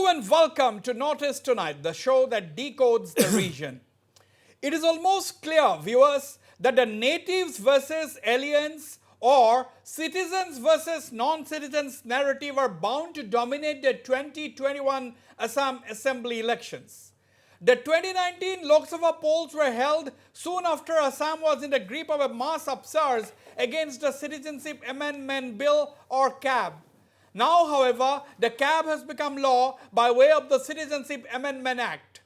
Hello and welcome to Notice Tonight, the show that decodes the region. It is almost clear, viewers, that the natives versus aliens or citizens versus non-citizens narrative are bound to dominate the 2021 Assam Assembly elections. The 2019 Lok Sabha polls were held soon after Assam was in the grip of a mass upsurge against the Citizenship Amendment Bill or CAB. Now, however, the CAB has become law by way of the Citizenship Amendment Act.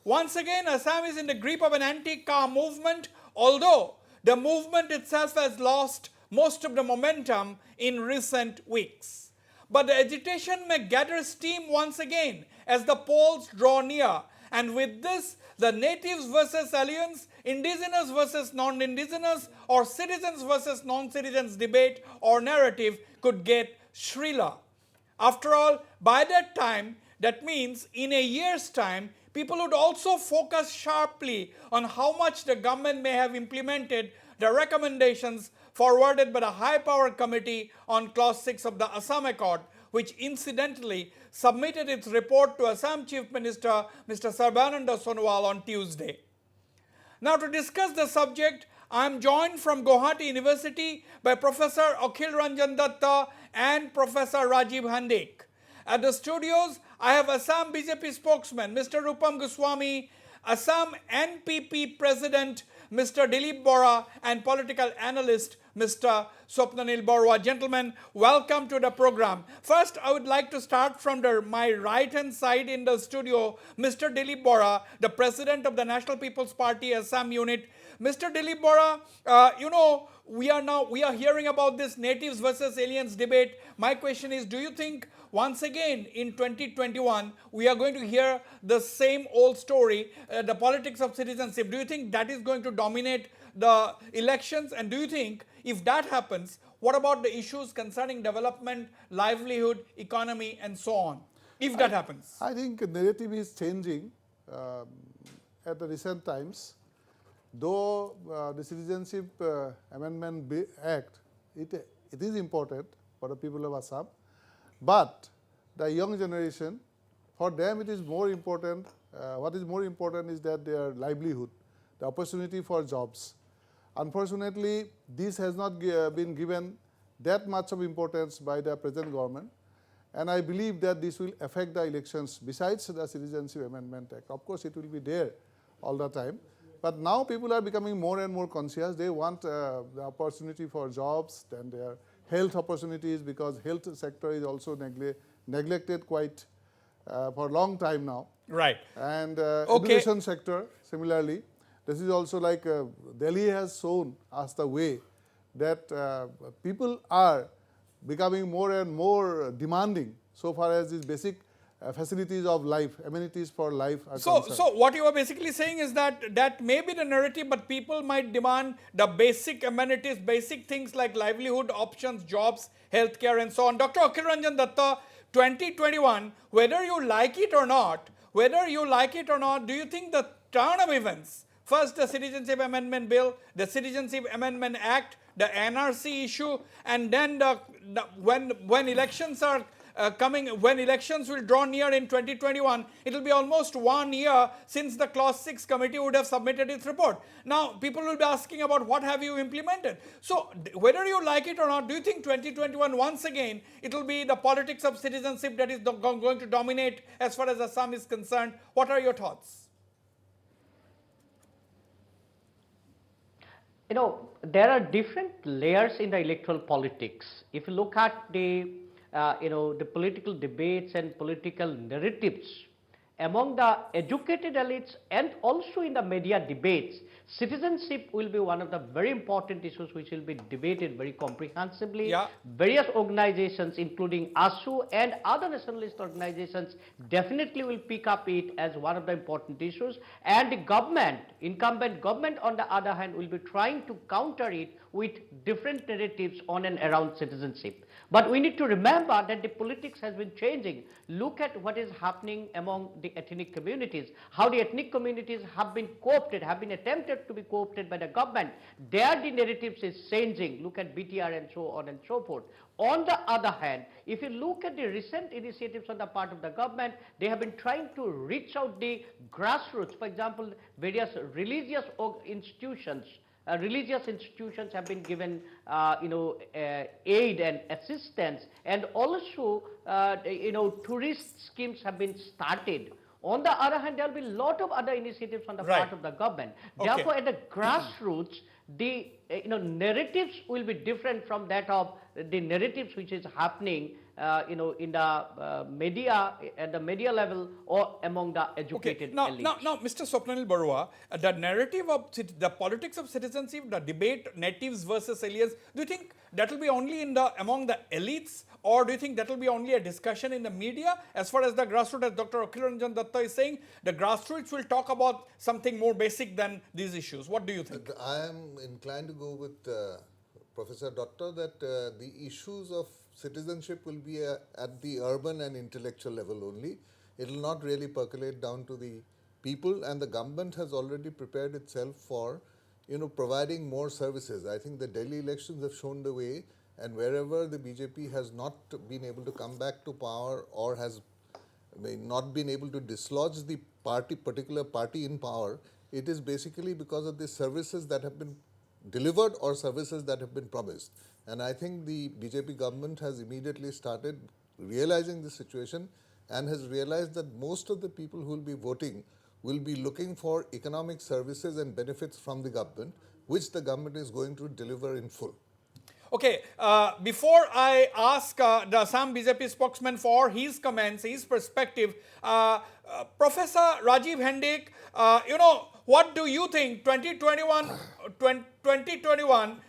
Once again, Assam is in the grip of an anti-car movement, although the movement itself has lost most of the momentum in recent weeks. But the agitation may gather steam once again as the polls draw near, and with this, the natives versus aliens, indigenous versus non-indigenous, or citizens versus non-citizens debate or narrative could get shriller. After all, by that time, that means in a year's time, people would also focus sharply on how much the government may have implemented the recommendations forwarded by the High Power Committee on Clause 6 of the Assam Accord, which incidentally submitted its report to Assam Chief Minister Mr. Sarbananda Sonowal on Tuesday. Now, to discuss the subject, I am joined from Guwahati University by Professor Akhil Ranjan Datta and Professor Rajiv Handek. At the studios, I have Assam BJP spokesman Mr. Rupam Goswami, Assam NPP President Mr. Dilip Bora, and political analyst Mr. Swapnanil Barua. Gentlemen, welcome to the program. First, I would like to start from my right-hand side in the studio, Mr. Dilip Bora, the President of the National People's Party Assam Unit. Mr. Dilip Bora, we are hearing about this natives versus aliens debate. My question is, do you think once again in 2021 we are going to hear the same old story, the politics of citizenship? Do you think that is going to dominate the elections? And do you think if that happens, what about the issues concerning development, livelihood, economy, and so on, if that happens? I think the narrative is changing at the recent times. Though the Citizenship Amendment Act, it is important for the people of Assam, but the young generation, for them it is more important, what is more important is that their livelihood, the opportunity for jobs. Unfortunately, this has not been given that much of importance by the present government, and I believe that this will affect the elections besides the Citizenship Amendment Act. Of course, it will be there all the time. But now people are becoming more and more conscious. They want the opportunity for jobs and their health opportunities, because health sector is also neglected quite for a long time now. Right. And education sector, similarly. This is also like Delhi has shown us the way that people are becoming more and more demanding so far as these basic facilities of life, amenities for life are concerned. So what you are basically saying is that may be the narrative, but people might demand the basic amenities, basic things like livelihood options, jobs, healthcare, and so on. Dr. Akhil Ranjan Datta, 2021, whether you like it or not, do you think the turn of events, first the Citizenship Amendment Bill, the Citizenship Amendment Act, the NRC issue, and then when elections are when elections will draw near in 2021, it will be almost 1 year since the Clause 6 committee would have submitted its report. Now, people will be asking about what have you implemented. So, whether you like it or not, do you think 2021, once again, it will be the politics of citizenship that is going to dominate as far as Assam is concerned? What are your thoughts? You know, there are different layers in the electoral politics. If you look at the the political debates and political narratives among the educated elites and also in the media debates, citizenship will be one of the very important issues which will be debated very comprehensively. Yeah. Various organizations including ASU and other nationalist organizations definitely will pick up it as one of the important issues, and the government, incumbent government on the other hand, will be trying to counter it with different narratives on and around citizenship. But we need to remember that the politics has been changing. Look at what is happening among the ethnic communities, how the ethnic communities have been co-opted, have been attempted to be co-opted by the government. There the narratives is changing. Look at BTR and so on and so forth. On the other hand, if you look at the recent initiatives on the part of the government, they have been trying to reach out the grassroots. For example, various religious institutions have been given, aid and assistance, and also, tourist schemes have been started. On the other hand, there will be a lot of other initiatives on the part of the government. Therefore, at the grassroots, the narratives will be different from that of the narratives which is happening in the media, at the media level, or among the educated elites. Now, Mr. Swapnanil Barua, the narrative of the politics of citizenship, the debate natives versus aliens, do you think that will be only among the elites, or do you think that will be only a discussion in the media? As far as the grassroots, as Dr. Akhil Ranjan Datta is saying, the grassroots will talk about something more basic than these issues. What do you think? I am inclined to go with Professor Datta that the issues of citizenship will be at the urban and intellectual level only. It will not really percolate down to the people, and the government has already prepared itself for providing more services. I think the Delhi elections have shown the way, and wherever the BJP has not been able to come back to power or has not been able to dislodge the particular party in power, it is basically because of the services that have been delivered or services that have been promised. And I think the BJP government has immediately started realizing the situation and has realized that most of the people who will be voting will be looking for economic services and benefits from the government, which the government is going to deliver in full. Okay, before I ask the Assam BJP spokesman for his comments, his perspective, Professor Rajiv Hendik, what do you think 2021,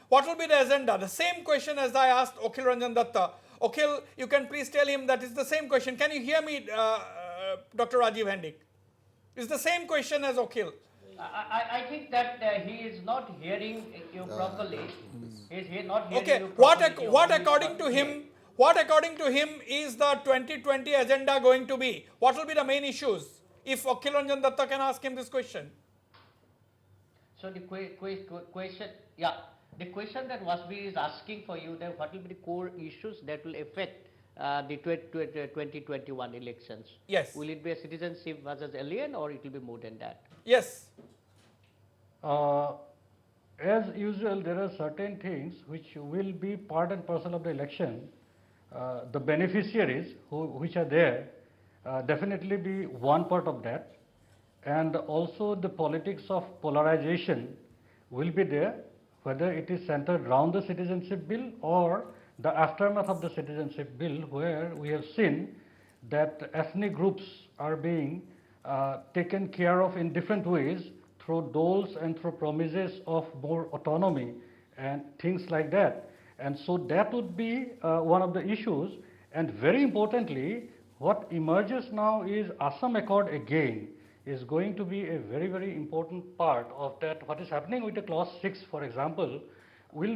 what will be the agenda? The same question as I asked Akhil Ranjan Datta. Akhil, you can please tell him that it's the same question. Can you hear me, Dr. Rajiv Hendik? It's the same question as Akhil. I think that he is not hearing you properly. He is not hearing Okay, you properly. what according to him is the 2020 agenda going to be? What will be the main issues? If Akhil Ranjan Datta can ask him this question. So the question that Wasbir is asking for you, that what will be the core issues that will affect the 2021 elections? Yes. Will it be a citizenship versus alien, or it will be more than that? Yes. As usual, there are certain things which will be part and parcel of the election. The beneficiaries which are there definitely be one part of that, and also the politics of polarization will be there, whether it is centered around the citizenship bill or the aftermath of the citizenship bill, where we have seen that ethnic groups are being taken care of in different ways through doles and through promises of more autonomy and things like that. And so that would be one of the issues. And very importantly, what emerges now is Assam Accord again is going to be a very, very important part of that. What is happening with the clause 6, for example, will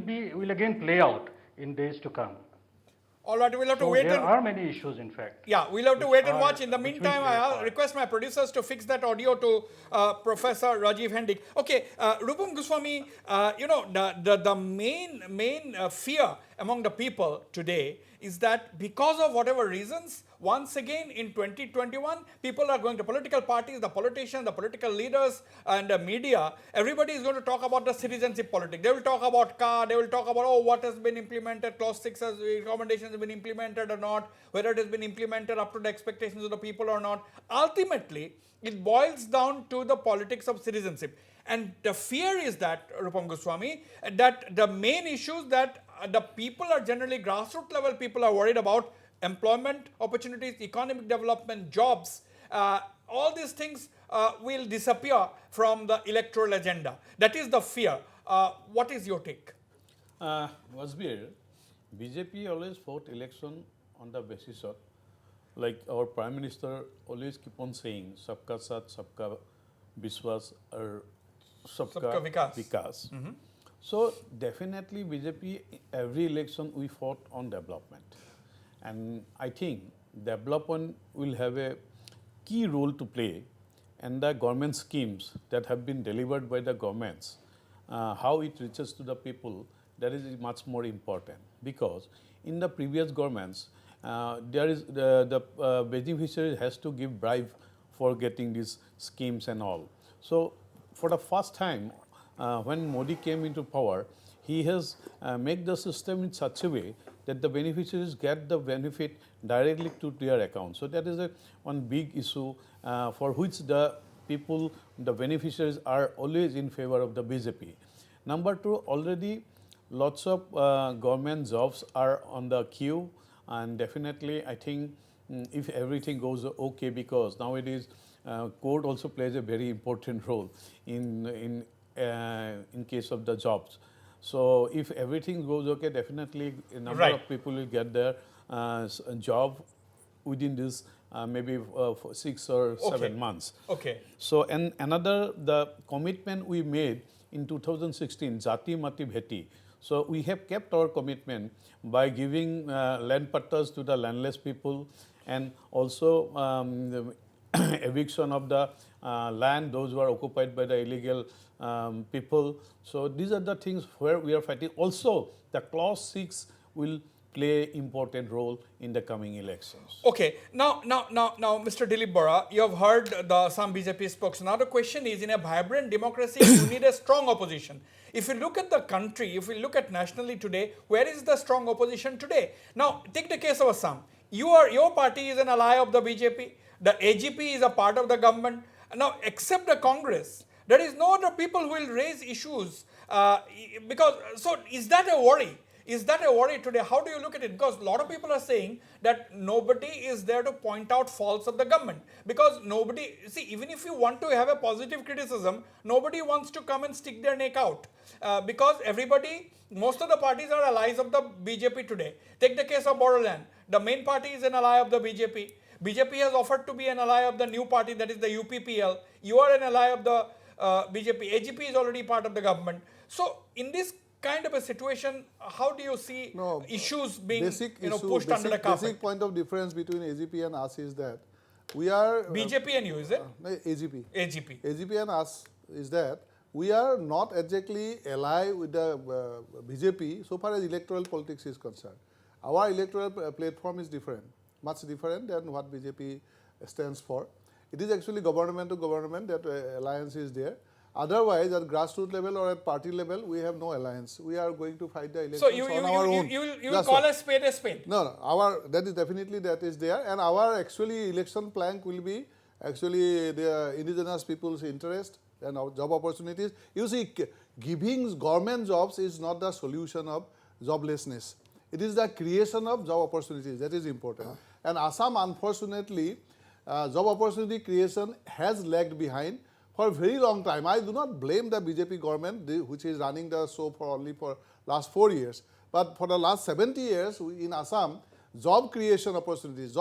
again play out in days to come. All right, we'll have to So wait. there are many issues, in fact. Yeah, we'll have to wait and are- watch. In the which will meantime, play a I'll part. request my producers to fix that audio to Professor Rajiv Hendik. Okay, Rupam Goswami, the main fear among the people today is that because of whatever reasons, once again in 2021, people are going to political parties, the politicians, the political leaders, and the media. Everybody is going to talk about the citizenship politics. They will talk about CA, they will talk about, what has been implemented, clause 6 has, recommendations have been implemented or not, whether it has been implemented up to the expectations of the people or not. Ultimately, it boils down to the politics of citizenship. And the fear is that, Rupam Goswami, that the main issues that the people are generally grassroots level people are worried about: employment opportunities, economic development, jobs, all these things will disappear from the electoral agenda. That is the fear. What is your take? Wasbir, BJP always fought election on the basis of, like our Prime Minister always keep on saying, Sabka Saath, Sabka Vishwas, or Sabka Sabka Vikas. Vikas. So definitely BJP, every election we fought on development. And I think development will have a key role to play, and the government schemes that have been delivered by the governments, how it reaches to the people, that is much more important. Because in the previous governments, there is the beneficiary has to give bribe for getting these schemes and all. So for the first time, when Modi came into power, he has made the system in such a way that the beneficiaries get the benefit directly to their account. So that is one big issue for which the people, the beneficiaries are always in favor of the BJP. Number two, already lots of government jobs are on the queue, and definitely I think if everything goes okay, because nowadays court also plays a very important role in case of the jobs. So if everything goes okay, definitely a number Right. of people will get their job within this maybe for 6 or 7 months. Okay. So and another, the commitment we made in 2016, Jati Mati Bheti. So we have kept our commitment by giving land pattas to the landless people, and also the eviction of the land, those who are occupied by the illegal people. So these are the things where we are fighting. Also, the clause 6 will play important role in the coming elections. Okay, now, Mr. Dilip Bora, you have heard the Assam BJP spokesman. Now the question is, in a vibrant democracy, you need a strong opposition. If you look at the country, if we look at nationally today, where is the strong opposition today? Now, take the case of Assam. Your party is an ally of the BJP. The AGP is a part of the government. Now, except the Congress, there is no other people who will raise issues. Because, so is that a worry? Is that a worry today? How do you look at it? Because a lot of people are saying that nobody is there to point out faults of the government. Because nobody, see, even if you want to have a positive criticism, nobody wants to come and stick their neck out. Because everybody, most of the parties are allies of the BJP today. Take the case of Bodoland. The main party is an ally of the BJP. BJP has offered to be an ally of the new party, that is the UPPL. You are an ally of the BJP. AGP is already part of the government. So in this kind of a situation, how do you see issues being pushed under the carpet? Basic point of difference between AGP and us is that we are BJP and you, is it? AGP. AGP And us is that we are not exactly ally with the BJP so far as electoral politics is concerned. Our electoral platform is different, much different than what BJP stands for. It is actually government to government that alliance is there. Otherwise, at grassroots level or at party level, we have no alliance. We are going to fight the elections on our own. You will call a spade a spade? No, that is definitely that is there. And our actually election plank will be actually the indigenous people's interest and our job opportunities. You see, giving government jobs is not the solution of joblessness. It is the creation of job opportunities that is important. And Assam, unfortunately, job opportunity creation has lagged behind for a very long time. I do not blame the BJP government, which is running the show for only for last 4 years. But for the last 70 years in Assam, job creation opportunities,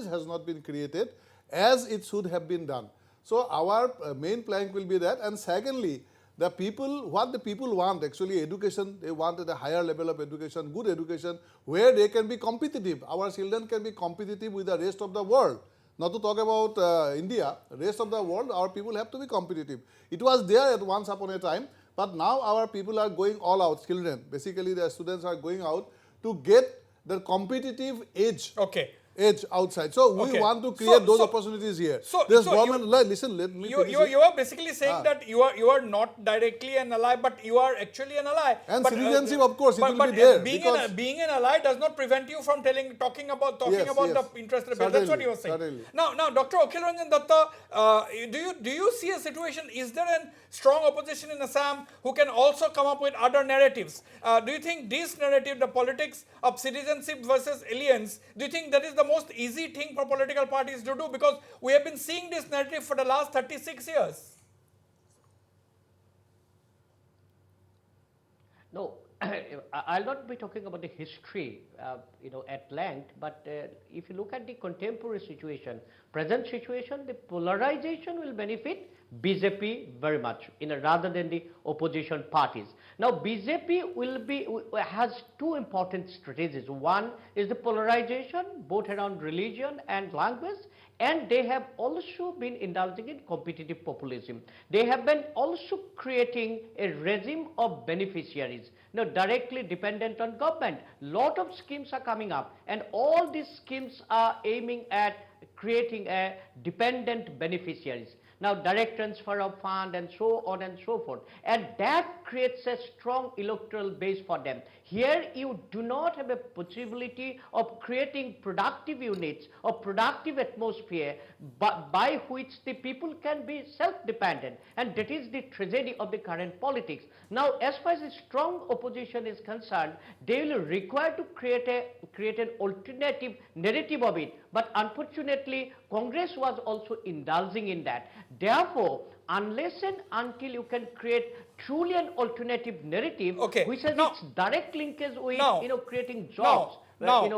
has not been created as it should have been done. So our main plank will be that. And secondly, the people, what the people want actually education, they want at a higher level of education, good education, where they can be competitive. Our children can be competitive with the rest of the world. Not to talk about India, rest of the world, our people have to be competitive. It was there at once upon a time, but now our people are going all out, children. Basically, the students are going out to get the competitive edge. Edge outside. So we want to create those opportunities here. This government, listen, let me finish. You are basically saying that you are not directly an ally, but you are actually an ally. And citizenship, of course, it will be there. Being an ally does not prevent you from talking about the interest of the That's what you are saying. Certainly. Now, Dr. Akhil Ranjan Datta, do you see a situation? Is there a strong opposition in Assam who can also come up with other narratives? Do you think this narrative, the politics of citizenship versus aliens, do you think that is the most easy thing for political parties to do? Because we have been seeing this narrative for the last 36 years. No, I'll not be talking about the history, at length. But if you look at the contemporary situation, present situation, the polarization will benefit BJP very much, rather than the opposition parties. Now, BJP has two important strategies. One is the polarization, both around religion and language, and they have also been indulging in competitive populism. They have been also creating a regime of beneficiaries, directly dependent on government. Lot of schemes are coming up, and all these schemes are aiming at creating a dependent beneficiaries. Now, direct transfer of fund and so on and so forth, and that creates a strong electoral base for them. Here you do not have a possibility of creating productive units or productive atmosphere by which the people can be self-dependent, and that is the tragedy of the current politics. Now, as far as the strong opposition is concerned, they will require to create an alternative narrative of it, but unfortunately Congress was also indulging in that. Therefore, unless and until you can create truly an alternative narrative, which has its direct linkage with creating jobs. Please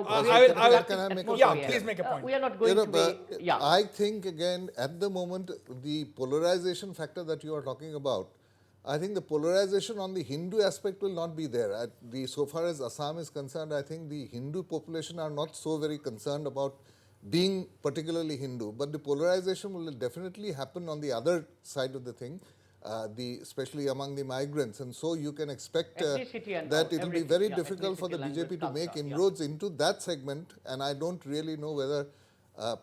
make a point. We are not going to be. I think again at the moment the polarization factor that you are talking about, I think the polarization on the Hindu aspect will not be there. So far as Assam is concerned, I think the Hindu population are not so very concerned about being particularly Hindu, but the polarization will definitely happen on the other side of the thing, especially among the migrants, and so you can expect that it will be very difficult for the BJP to make inroads into that segment, and I don't really know whether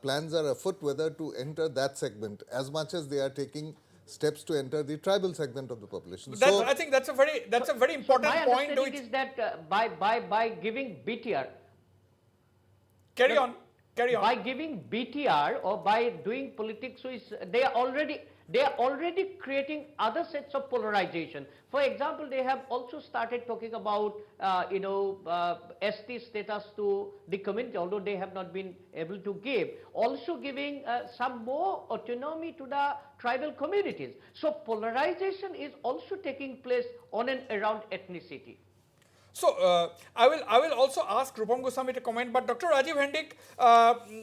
plans are afoot whether to enter that segment as much as they are taking steps to enter the tribal segment of the population. I think that's a very important point. My understanding is that by giving BTR, carry on. By giving BTR or by doing politics, they are already creating other sets of polarization. For example, they have also started talking about ST status to the community, although they have not been able to give. Also giving some more autonomy to the tribal communities. So polarization is also taking place on and around ethnicity. So, I will also ask Rupam Goswami to comment, but Dr. Rajiv Hendik,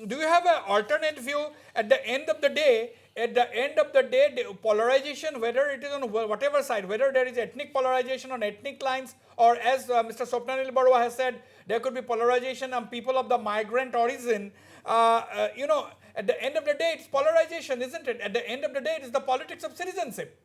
do you have an alternate view? At the end of the day, the polarization, whether it is on whatever side, whether there is ethnic polarization on ethnic lines, or as Mr. Swapnanil Barua has said, there could be polarization on people of the migrant origin. At the end of the day, it's polarization, isn't it? At the end of the day, it is the politics of citizenship.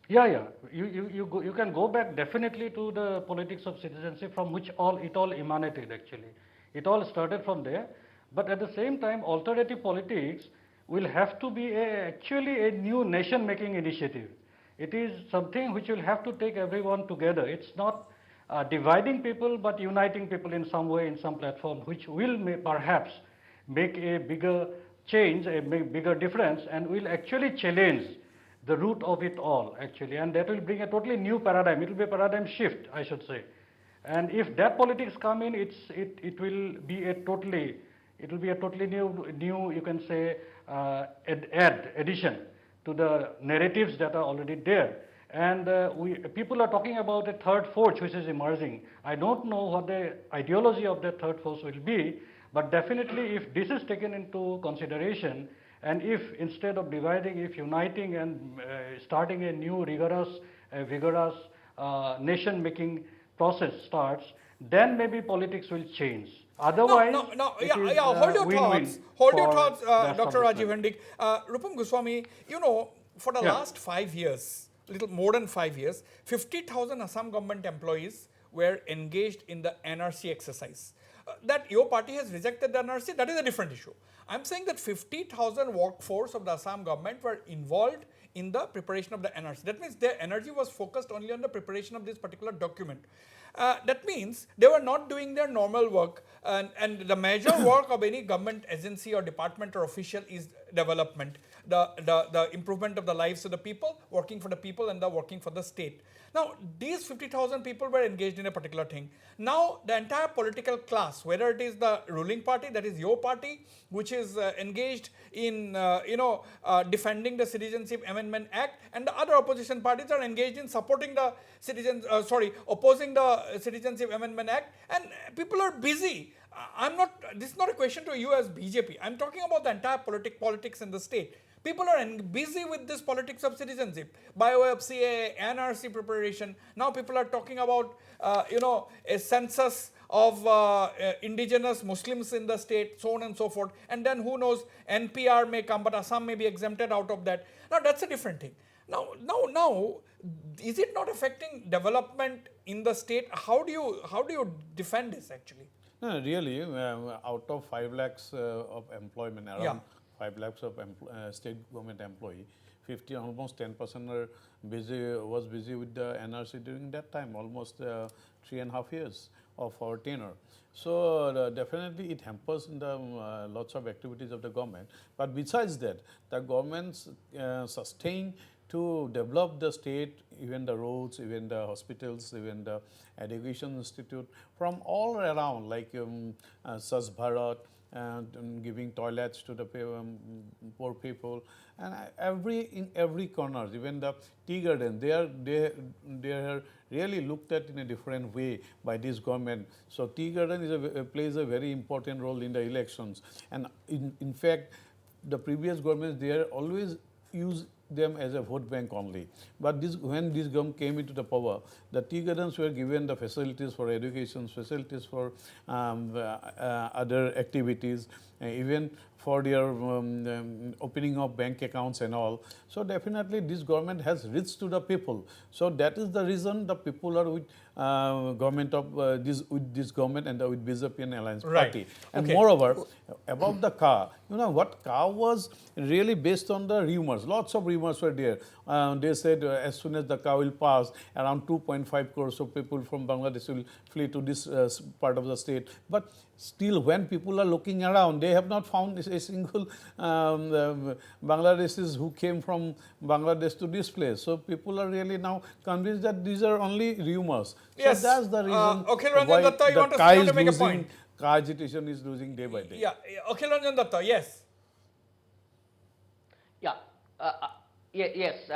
Yeah. You can go back definitely to the politics of citizenship from which it all emanated actually. It all started from there. But at the same time, alternative politics will have to be actually a new nation-making initiative. It is something which will have to take everyone together. It's not dividing people, but uniting people in some way, in some platform, which will perhaps make a bigger change, a bigger difference, and will actually challenge the root of it all actually, and that will bring a totally new paradigm. It will be a paradigm shift, I should say. And if that politics come in, it will be a totally new you can say addition to the narratives that are already there. And people are talking about a third force which is emerging. I don't know what the ideology of that third force will be, but definitely if this is taken into consideration, and if instead of dividing, if uniting and starting a new vigorous nation-making process starts, then maybe politics will change. Otherwise, hold your thoughts, Dr. Rajiv Hendik. Rupam Goswami, for the last 5 years, little more than 5 years, 50,000 Assam government employees were engaged in the NRC exercise. That your party has rejected the NRC, that is a different issue. I'm saying that 50,000 workforce of the Assam government were involved in the preparation of the NRC. That means their energy was focused only on the preparation of this particular document. That means they were not doing their normal work, and the major work of any government agency or department or official is development, the improvement of the lives of the people, working for the people and the working for the state. Now, these 50,000 people were engaged in a particular thing. Now, the entire political class, whether it is the ruling party, that is your party, which is engaged in, defending the Citizenship Amendment Act, and the other opposition parties are engaged in supporting the opposing the Citizenship Amendment Act, and people are busy I'm not, this is not a question to you as BJP. I'm talking about the entire politics in the state. People are busy with this politics of citizenship by way of CA, NRC preparation. Now people are talking about, a census of indigenous Muslims in the state, so on and so forth. And then who knows, NPR may come, but Assam may be exempted out of that. Now that's a different thing. Now, is it not affecting development in the state? How do you defend this actually? No, really, out of 5 lakhs of employment, around Yeah. 5 lakhs of state government employee, 50, almost 10% are was busy with the NRC during that time, almost 3.5 years of our tenure. So definitely it hampers in the lots of activities of the government. But besides that, the governments sustain to develop the state, even the roads, even the hospitals, even the education institute, from all around, like Swachh Bharat, and giving toilets to the poor people, and in every corner, even the tea garden, they are really looked at in a different way by this government. So tea garden is plays a very important role in the elections, and in fact, the previous governments, they are always use them as a vote bank only. But when this government came into the power, the tea gardens were given the facilities for education, facilities for other activities, even for their opening of bank accounts and all. So definitely this government has reached to the people. So that is the reason the people are with government of this government and with BJP and Alliance Right. Party. And Okay. moreover, about the car, you know what, car was really based on the rumors. Lots of rumors were there. They said as soon as the car will pass, around 2.5 crores of people from Bangladesh will flee to this part of the state. But still, when people are looking around, they have not found a single Bangladeshis who came from Bangladesh to this place. So people are really now convinced that these are only rumors. Yes. So that's the reason Akhil Ranjan why Datta, you the want to car is make a losing, point? car agitation is losing day by day. Yeah, Akhil Ranjan Datta, yes. Yeah. Yes,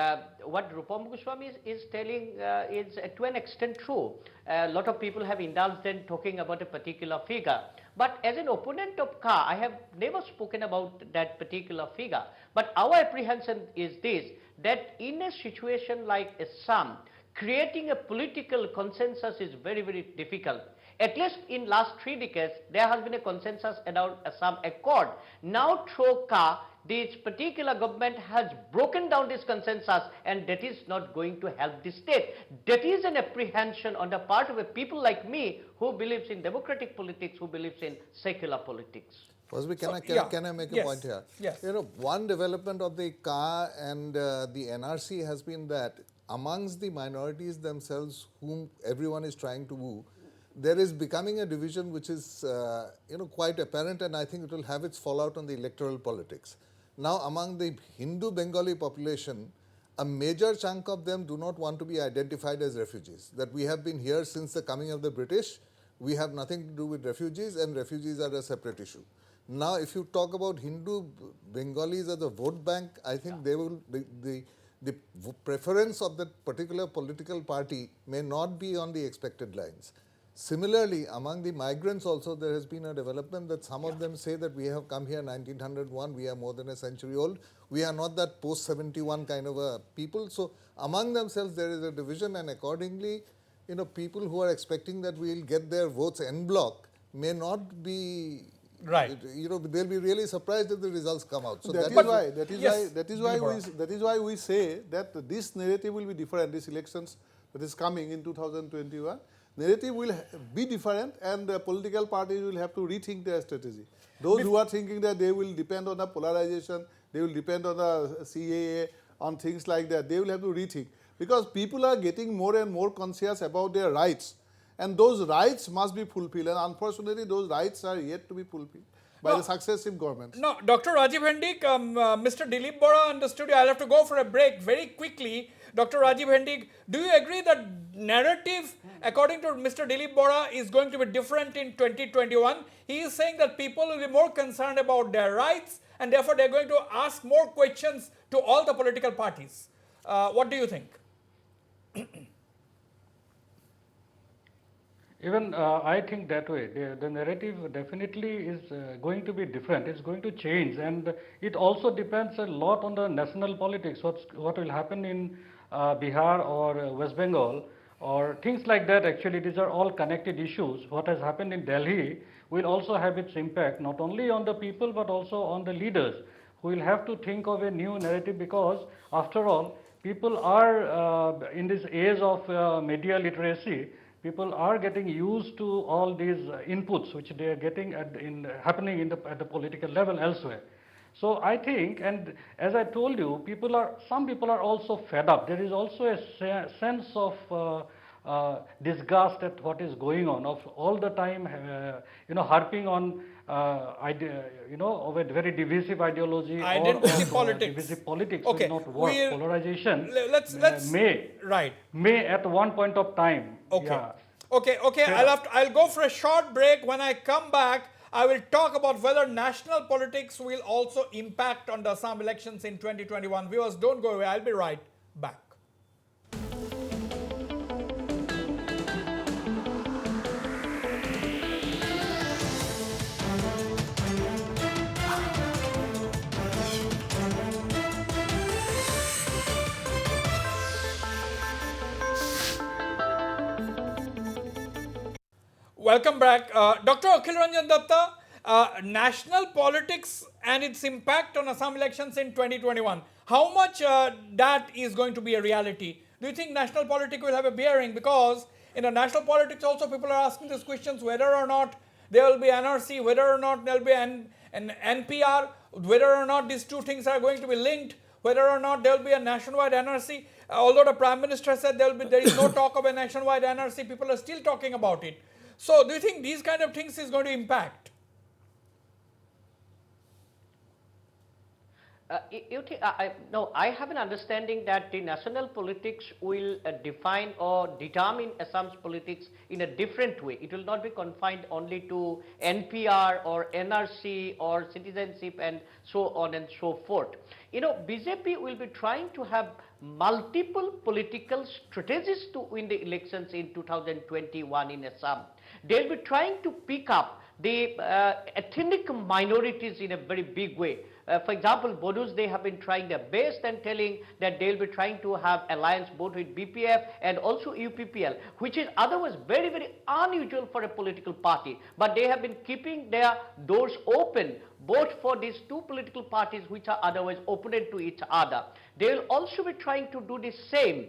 what Rupam Goswami is telling is to an extent true. A lot of people have indulged in talking about a particular figure. But as an opponent of Ka, I have never spoken about that particular figure. But our apprehension is this, that in a situation like Assam, creating a political consensus is very, very difficult. At least in last 3 decades, there has been a consensus around Assam Accord. Now through Ka, this particular government has broken down this consensus, and that is not going to help the state. That is an apprehension on the part of a people like me who believes in democratic politics, who believes in secular politics. Wasbir, can I make a Yes. point here? Yes. You know, one development of the CA and the NRC has been that amongst the minorities themselves, whom everyone is trying to woo, there is becoming a division which is quite apparent, and I think it will have its fallout on the electoral politics. Now, among the Hindu Bengali population, a major chunk of them do not want to be identified as refugees. That we have been here since the coming of the British, we have nothing to do with refugees, and refugees are a separate issue. Now, if you talk about Hindu Bengalis as a vote bank, I think they will the preference of that particular political party may not be on the expected lines. Similarly, among the migrants also, there has been a development that some of them say that we have come here 1901, we are more than a century old. We are not that post-71 kind of a people. So, among themselves, there is a division, and accordingly, people who are expecting that we will get their votes en bloc may not be, Right. they'll be really surprised if the results come out. So that is why we say that this narrative will be different. This elections that is coming in 2021, narrative will be different, and the political parties will have to rethink their strategy. Those who are thinking that they will depend on the polarization, they will depend on the CAA, on things like that, they will have to rethink. Because people are getting more and more conscious about their rights, and those rights must be fulfilled, and unfortunately those rights are yet to be fulfilled by the successive governments. No, Dr. Rajiv Hendik, Mr. Dilip Bora in the studio. I'll have to go for a break very quickly. Dr. Rajiv Hendik, do you agree that narrative, according to Mr. Dilip Bora, is going to be different in 2021? He is saying that people will be more concerned about their rights, and therefore they're going to ask more questions to all the political parties. What do you think? Even I think that way. The narrative definitely is going to be different. It's going to change, and it also depends a lot on the national politics. What will happen in Bihar or West Bengal or things like that. Actually, these are all connected issues. What has happened in Delhi will also have its impact not only on the people but also on the leaders, who will have to think of a new narrative, because after all, people are in this age of media literacy. People are getting used to all these inputs which they are getting happening at the political level elsewhere. So I think, and as I told you, some people are also fed up. There is also a sense of disgust at what is going on, of all the time, harping on of a very divisive ideology Identity or politics. divisive politics Okay, will not work. Polarization let's may at one point of time. Okay. Yeah. Okay. Fair. I'll go for a short break. When I come back, I will talk about whether national politics will also impact on the Assam elections in 2021. Viewers, don't go away. I'll be right back. Welcome back. Dr. Akhil Ranjan Datta, national politics and its impact on Assam elections in 2021. How much that is going to be a reality? Do you think national politics will have a bearing? Because in the national politics also people are asking these questions, whether or not there will be NRC, whether or not there will be an NPR, whether or not these two things are going to be linked, whether or not there will be a nationwide NRC. Although the Prime Minister said there is no talk of a nationwide NRC, people are still talking about it. So, do you think these kind of things is going to impact? No, I have an understanding that the national politics will define or determine Assam's politics in a different way. It will not be confined only to NPR or NRC or citizenship and so on and so forth. BJP will be trying to have multiple political strategies to win the elections in 2021 in Assam. They'll be trying to pick up the ethnic minorities in a very big way. For example, Bodus, they have been trying their best and telling that they'll be trying to have alliance both with BPF and also UPPL, which is otherwise very, very unusual for a political party. But they have been keeping their doors open both for these two political parties which are otherwise opponent to each other. They will also be trying to do the same,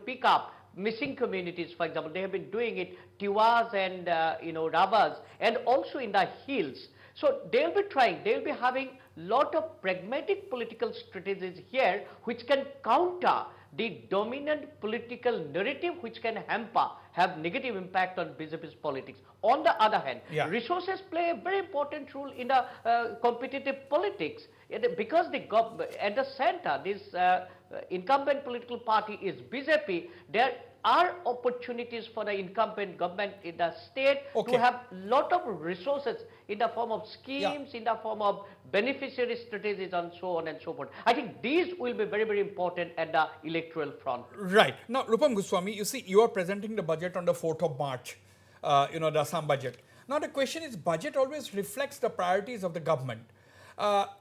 pick up missing communities. For example, they have been doing it, Tiwas and Rabas, and also in the hills. So they'll be having lot of pragmatic political strategies here which can counter the dominant political narrative which can have negative impact on BJP's politics. On the other hand, resources play a very important role in the competitive politics, because at the center, this incumbent political party is BJP. There are opportunities for the incumbent government in the state to have lot of resources in the form of schemes, in the form of beneficiary strategies and so on and so forth. I think these will be very, very important at the electoral front. Right. Now, Rupam Goswami, you see, you are presenting the budget on the 4th of March, the Assam budget. Now, the question is, budget always reflects the priorities of the government. Now,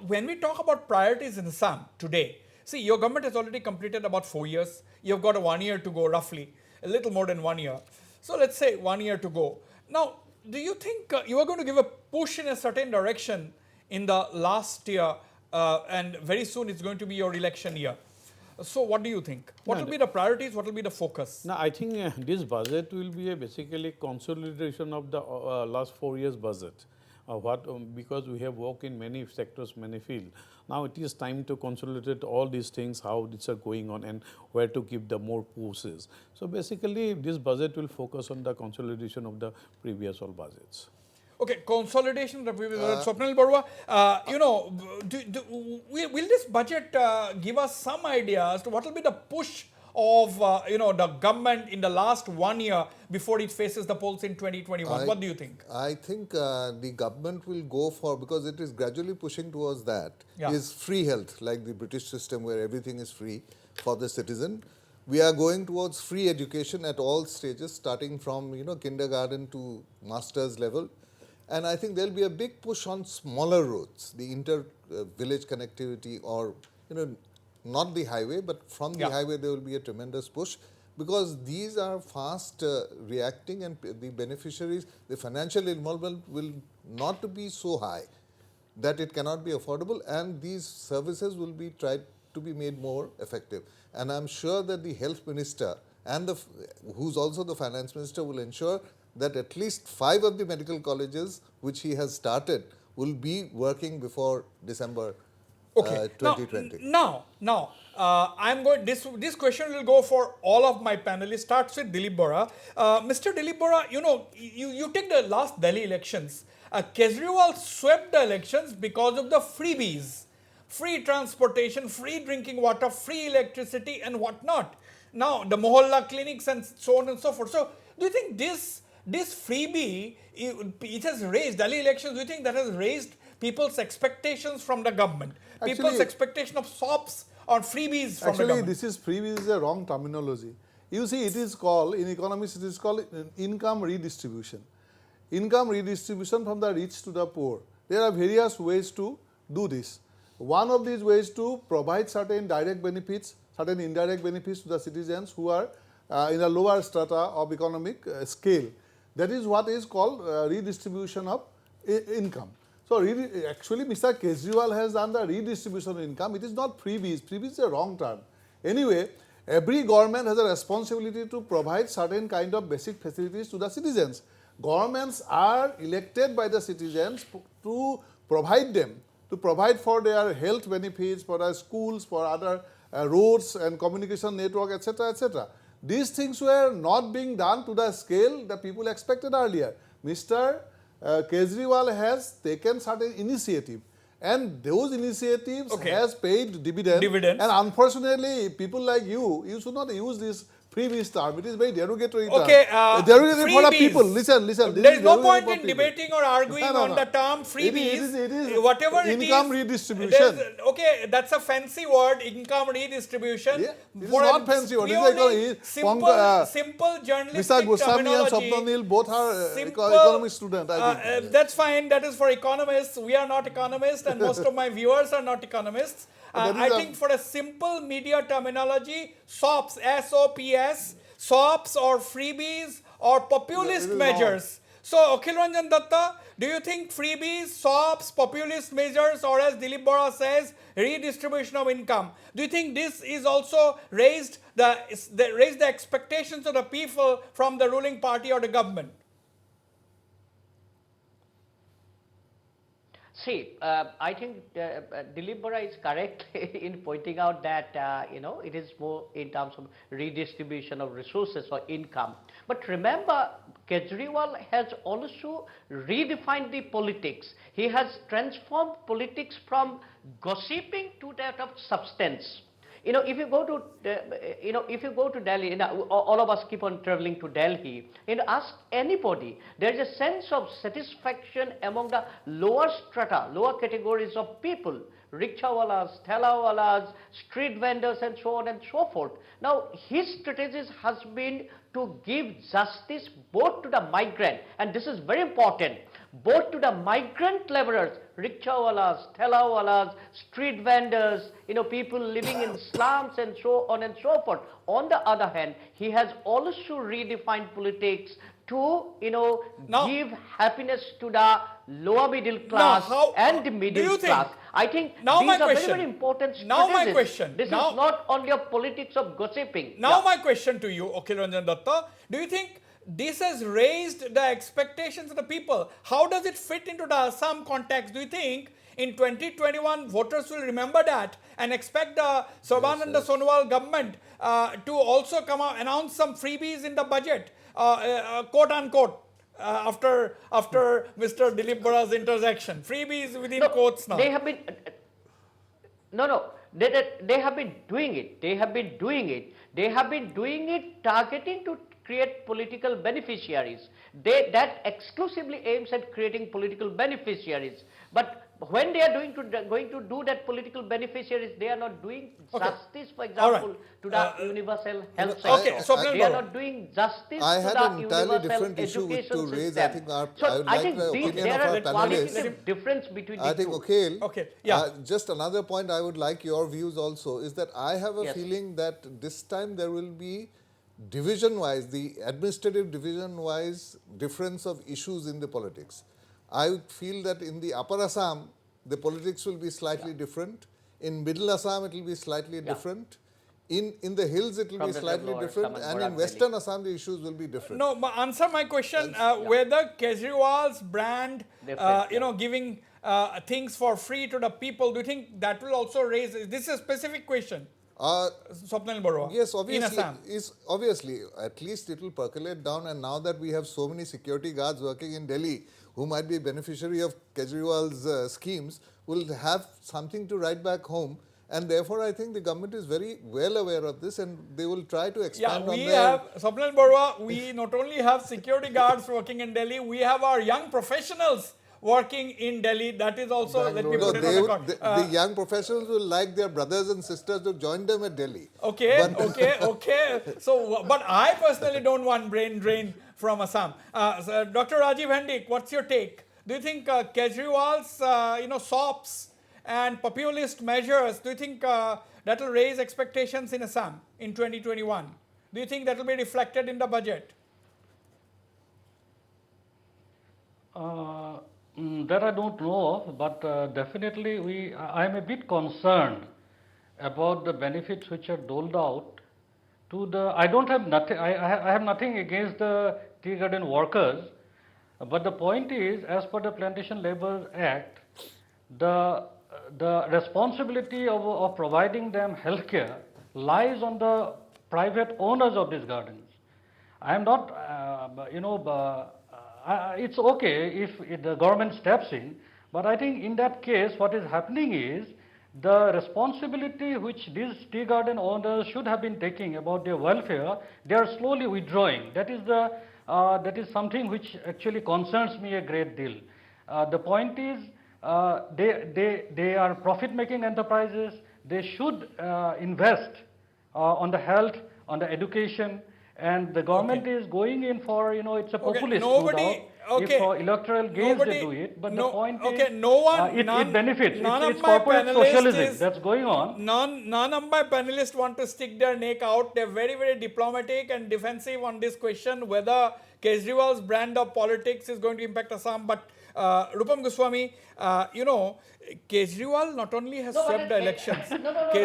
when we talk about priorities in Assam today, see, your government has already completed about 4 years. You've got 1 year to go, roughly, a little more than 1 year. So let's say 1 year to go. Now, do you think you are going to give a push in a certain direction in the last year, and very soon it's going to be your election year? So what do you think? What will be the priorities? What will be the focus? No, I think this budget will be basically consolidation of the last 4 years budget. Because we have worked in many sectors, many fields. Now it is time to consolidate all these things, how these are going on and where to give the more pushes. So basically this budget will focus on the consolidation of the previous all budgets. Okay, consolidation of the previous budget. Swapnil Barua, will this budget give us some idea as to what will be the push of the government in the last 1 year before it faces the polls in 2021? What do you think? I think the government will go for, because it is gradually pushing towards that, is free health, like the British system where everything is free for the citizen. We are going towards free education at all stages, starting from kindergarten to master's level. And I think there'll be a big push on smaller roads, the inter-village connectivity, or not the highway, but from the highway there will be a tremendous push, because these are fast reacting, and the beneficiaries, the financial involvement will not be so high that it cannot be affordable, and these services will be tried to be made more effective. And I'm sure that the health minister and who's also the finance minister will ensure that at least 5 of the medical colleges which he has started will be working before December 2020. Now, I'm going. This question will go for all of my panelists. Starts with Dilip Bora. Mr. Dilip Bora, you take the last Delhi elections. Kejriwal swept the elections because of the freebies, free transportation, free drinking water, free electricity, and whatnot. Now, the Mohalla clinics and so on and so forth. So, do you think this freebie, it has raised, Delhi elections, do you think that has raised people's expectations from the government? People's expectation of SOPs or freebies from the government? Actually, this is freebies is a wrong terminology. You see, it is called, in economics, it is called income redistribution. Income redistribution from the rich to the poor. There are various ways to do this. One of these ways to provide certain direct benefits, certain indirect benefits to the citizens who are in a lower strata of economic scale. That is what is called redistribution of income. So, actually, Mr. Kejriwal has done the redistribution of income. It is not freebies. Freebies is a wrong term. Anyway, every government has a responsibility to provide certain kind of basic facilities to the citizens. Governments are elected by the citizens to provide them, to provide for their health benefits, for their schools, for other roads and communication network, etc., etc. These things were not being done to the scale that people expected earlier. Mr. Kejriwal has taken certain initiative, and those initiatives has paid dividends. And unfortunately, people like you should not use this freebies term. It is very derogatory term. Derogatory for the people. Listen. There is no point in debating or arguing on the term freebies. It is whatever income redistribution. Okay, that's a fancy word, income redistribution. Yeah, it is not fancy word. It is simple journalistic Mr. Goswami and Swapnanil both are economic students. That's fine. That is for economists. We are not economists, and most of my viewers are not economists. I think for a simple media terminology, SOPs, S-O-P-S, SOPs or freebies or populist measures. So, Akhil Ranjan Datta, do you think freebies, SOPs, populist measures, or as Dilip Bora says, redistribution of income, do you think this is also raised the expectations of the people from the ruling party or the government? See, I think Dilip Bora is correct in pointing out that, it is more in terms of redistribution of resources or income. But remember, Kejriwal has also redefined the politics. He has transformed politics from gossiping to that of substance. If you go to Delhi, all of us keep on traveling to Delhi, ask anybody, there is a sense of satisfaction among the lower strata, lower categories of people, rickshawalas, thelawalas, street vendors, and so on and so forth. Now, his strategies has been to give justice both to the migrant, and this is very important, both to the migrant laborers, rickshawalas, thelawalas, street vendors, people living in slums and so on and so forth. On the other hand, he has also redefined politics to, give happiness to the lower middle class and the middle class. I think these are very, very important strategies. Now my question. This is not only a politics of gossiping. Now my question to you, Akhil Ranjan Datta, do you think this has raised the expectations of the people? How does it fit into the Assam context? Do you think in 2021 voters will remember that and expect the Sarbananda Sonowal government to also come out, announce some freebies in the budget, quote unquote, after Mr. Dilip Bora's interjection? Freebies within quotes now. They have been, they have been doing it. They have been doing it targeting to create political beneficiaries. That exclusively aims at creating political beneficiaries. But when they are going to do that political beneficiaries, they are not doing justice, for All right. example, to the universal health I- sector. Swapnil They are Barua. not doing justice I to had the an entirely universal different issue education to raise. system. I think So I would I like think the opinion there of are our panelists. qualitative difference between the I think, two. okay. Okay, yeah. Just another point I would like your views also is that I have a Yes. feeling that this time there will be division-wise, the administrative division-wise difference of issues in the politics. I feel that in the upper Assam, the politics will be slightly different. In middle Assam, it will be slightly different. In the hills, it will From be the slightly lower different. Assam and And in Barak western Assam, the issues will be different. No, answer my question. Whether Kejriwal's brand, Different, giving things for free to the people, do you think that will also raise? This is a specific question. Swapnil Barua. Yes, In obviously, Assam. obviously, at least it will percolate down. And now that we have so many security guards working in Delhi who might be beneficiary of Kejriwal's schemes, will have something to write back home. And therefore, I think the government is very well aware of this, and they will try to Yeah, expand we on their. have, Swapnil Barua, we not only have security guards working in Delhi, we have our young professionals working in Delhi. That is also, let me No, put it on the card. the young professionals will like their brothers and sisters to join them at Delhi. Okay, okay. So, but I personally don't want brain drain from Assam. So, Dr. Rajiv Hendik, what's your take? Do you think Kejriwal's, SOPs and populist measures, do you think that will raise expectations in Assam in 2021? Do you think that will be reflected in the budget? That I don't know of, but definitely I am a bit concerned about the benefits which are doled out to the. I don't have nothing. I have nothing against the tea garden workers, but the point is, as per the Plantation Labour Act, the responsibility of providing them health care lies on the private owners of these gardens. I am not, it's okay if the government steps in, but I think in that case what is happening is the responsibility which these tea garden owners should have been taking about their welfare, they are slowly withdrawing. That is something which actually concerns me a great deal. The point is, they are profit-making enterprises. They should invest on the health, on the education, and the government is going in for, it's a populist. If for electoral gains they do it, but the point is, it benefits. It's corporate socialism that's going on. None of my panelists want to stick their neck out. They're very, very diplomatic and defensive on this question whether Kejriwal's brand of politics is going to impact Assam. But Rupam Goswami, Kejriwal not only has swept the elections. That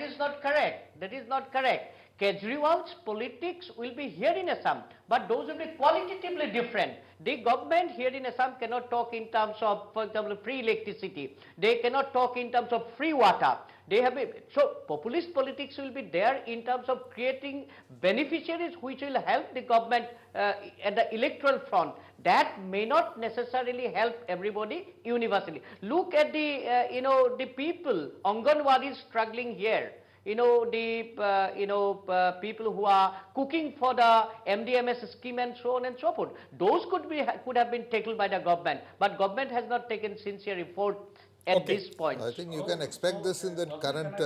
is not correct. That is not correct. Kejriwal's politics will be here in Assam, but those will be qualitatively different. The government here in Assam cannot talk in terms of, for example, free electricity. They cannot talk in terms of free water. So populist politics will be there in terms of creating beneficiaries which will help the government at the electoral front. That may not necessarily help everybody universally. Look at the people, Anganwadis struggling here. People who are cooking for the MDMS scheme and so on and so forth. Those could have been tackled by the government, but government has not taken sincere effort at this point. I think you can expect this in the current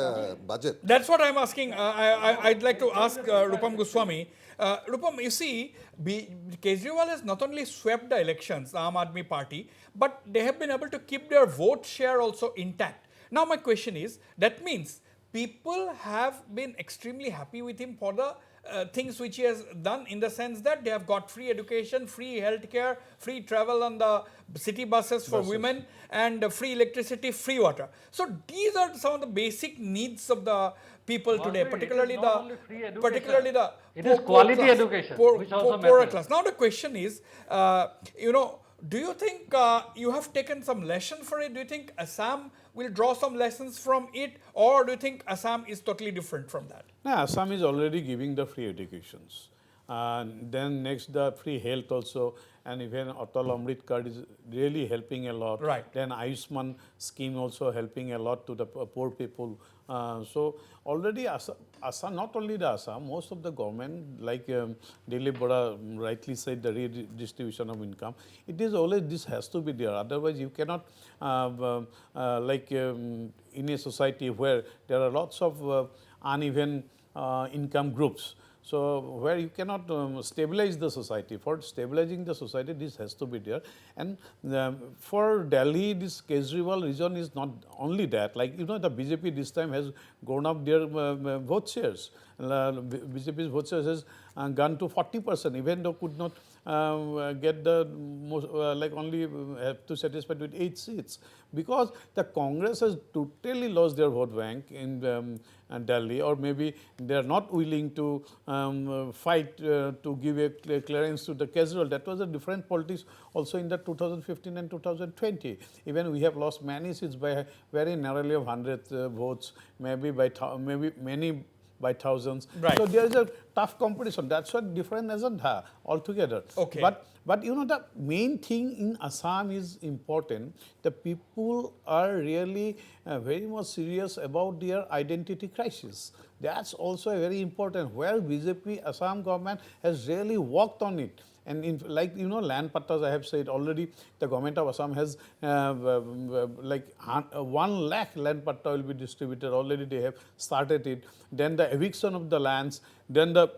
budget. That's what I'm asking. I'd like to ask Rupam Goswami. Rupam, you see, Kejriwal has not only swept the elections, the Aam Aadmi Party, but they have been able to keep their vote share also intact. Now my question is, that means people have been extremely happy with him for the things which he has done, in the sense that they have got free education, free healthcare, free travel on the city buses for women, and free electricity, free water. So these are some of the basic needs of the people today, particularly the it is quality education, which also poorer matters. class. Now the question is, do you think you have taken some lesson for it? Do you think Assam will draw some lessons from it, or do you think Assam is totally different from that? No, Assam is already giving the free educations. Then next the free health also, and even Atal Amrit card is really helping a lot. Right. Then Ayushman scheme also helping a lot to the poor people So already Assam, not only the Assam, most of the government, like Dilip Bora rightly said, the redistribution of income, it is always, this has to be there. Otherwise, you cannot, in a society where there are lots of uneven income groups. So where you cannot stabilize the society. For stabilizing the society, this has to be there. And for Delhi, this Kejriwal region is not only that. Like, you know, the BJP this time has grown up their vote shares. BJP's vote shares has gone to 40%, even though could not get the most, like only have to satisfy with 8 seats, because the Congress has totally lost their vote bank in Delhi, or maybe they are not willing to fight to give a clearance to the Kejriwal. That was a different politics also in the 2015 and 2020. Even we have lost many seats by very narrowly of 100 votes, maybe by many by thousands. Right. So there is a tough competition. That's what different agenda altogether. Okay. But you know, the main thing in Assam is important. The people are really very much serious about their identity crisis. That's also very important, where BJP Assam government has really worked on it. And in, like, you know, land pattas, I have said already, the government of Assam has like 1 lakh land patta will be distributed. Already they have started it. Then the eviction of the lands. Then the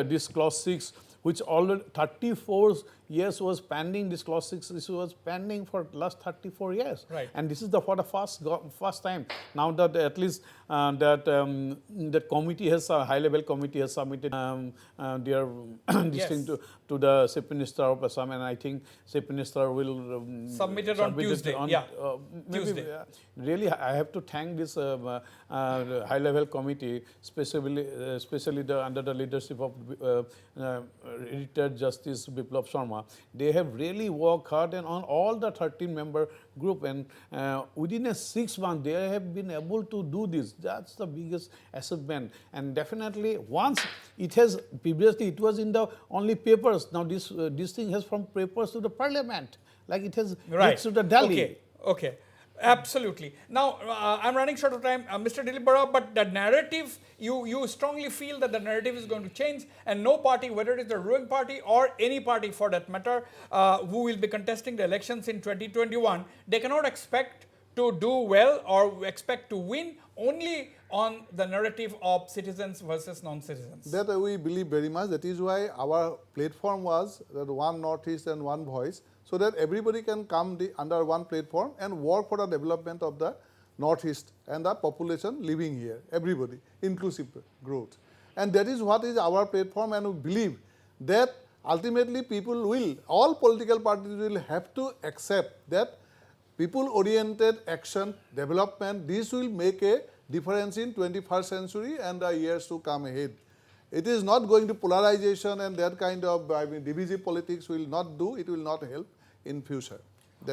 this clause 6, which already 34 years was pending. This clause 6, this was pending for last 34 years. Right. And this is the for the first time now that at least that committee has, a high-level committee has submitted their this thing to the Chief Minister of Assam, and I think Chief Minister will submit it on Tuesday. Maybe, Tuesday. Really, I have to thank this high-level committee, especially under the leadership of retired Justice Biplab Sharma. They have really worked hard and on all the 13-member group, and within a 6 months they have been able to do this. That's the biggest achievement. And definitely, once it has, previously it was in the only papers. Now this thing has from papers to the parliament, like it has reached to the Delhi. Okay. Absolutely. Now, I'm running short of time, Mr. Dilip Bora, but the narrative, you strongly feel that the narrative is going to change, and no party, whether it is the ruling party or any party for that matter, who will be contesting the elections in 2021, they cannot expect to do well or expect to win only on the narrative of citizens versus non-citizens. That we believe very much. That is why our platform was that one Northeast and one voice, so that everybody can come under one platform and work for the development of the Northeast and the population living here, everybody, inclusive growth. And that is what is our platform, and we believe that ultimately people will, all political parties will have to accept that people-oriented action, development, this will make a difference in 21st century and the years to come ahead. It is not going to polarization and that kind of divisive politics will not do, it will not help in future.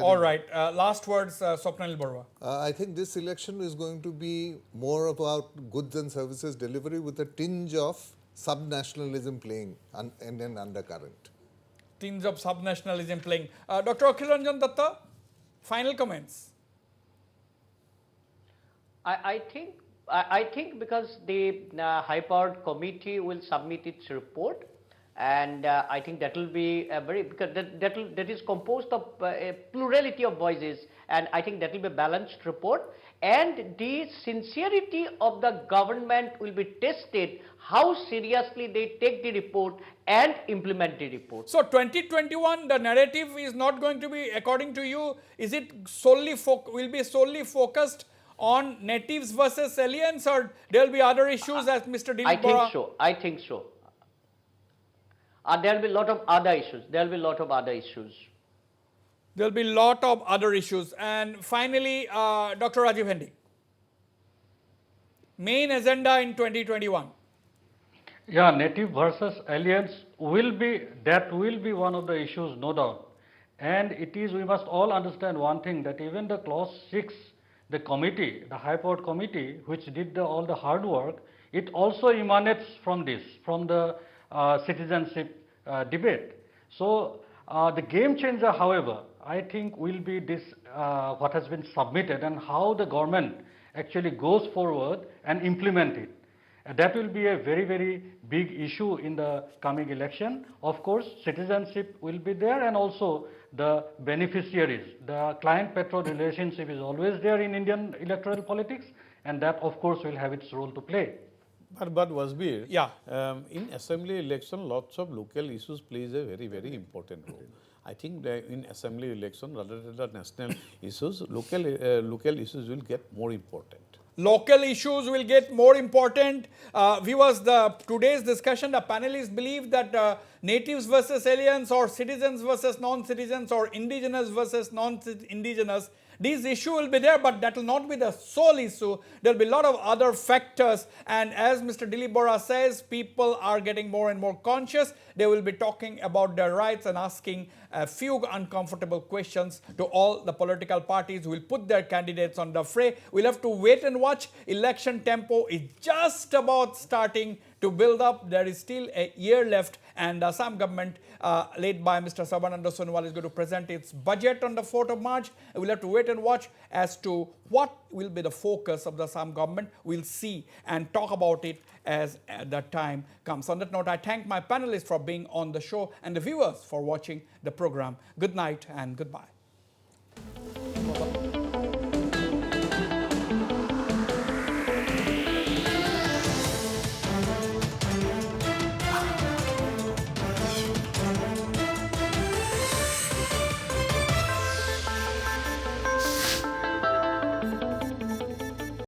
All right, last words, Swapnil Barua. I think this election is going to be more about goods and services delivery with a tinge of sub-nationalism playing in an undercurrent. Tinge of sub-nationalism playing. Dr. Akhil Ranjan Datta, final comments. I think because the high-powered committee will submit its report, and I think that will be a very, because that is composed of a plurality of voices, and I think that will be a balanced report, and the sincerity of the government will be tested, how seriously they take the report and implement the report. So 2021, the narrative is not going to be, according to you, is it solely will be solely focused on natives versus aliens, or there will be other issues as Mr. Dilip Bora? I think so. There will be a lot of other issues. There will be a lot of other issues. There will be a lot of other issues. And finally, Dr. Rajiv Hendy, main agenda in 2021. Yeah, native versus aliens will be one of the issues, no doubt. And it is, we must all understand one thing, that even the clause 6, the committee, the high-powered committee, which did all the hard work, it also emanates from this, from the citizenship debate. So the game changer, however, I think will be this what has been submitted, and how the government actually goes forward and implement it. That will be a very, very big issue in the coming election. Of course, citizenship will be there, and also the beneficiaries. The client-patron relationship is always there in Indian electoral politics, and that, of course, will have its role to play. But Wasbir, Yeah. in assembly election, lots of local issues plays a very, very important role. I think that in assembly election, rather than the national issues, local issues will get more important. Local issues will get more important. Viewers, today's discussion, the panelists believe that natives versus aliens, or citizens versus non-citizens, or indigenous versus non-indigenous, these issues will be there, but that will not be the sole issue. There will be a lot of other factors, and as Mr. Dilip Bora says, people are getting more and more conscious. They will be talking about their rights and asking a few uncomfortable questions to all the political parties who will put their candidates on the fray. We'll have to wait and watch. Election tempo is just about starting to build up. There is still a year left, and the Assam government, led by Mr. Sarbananda Sonowal, is going to present its budget on the 4th of March. We'll have to wait and watch as to what will be the focus of the Assam government. We'll see and talk about it as the time comes. On that note, I thank my panelists for being on the show and the viewers for watching the program. Good night and goodbye.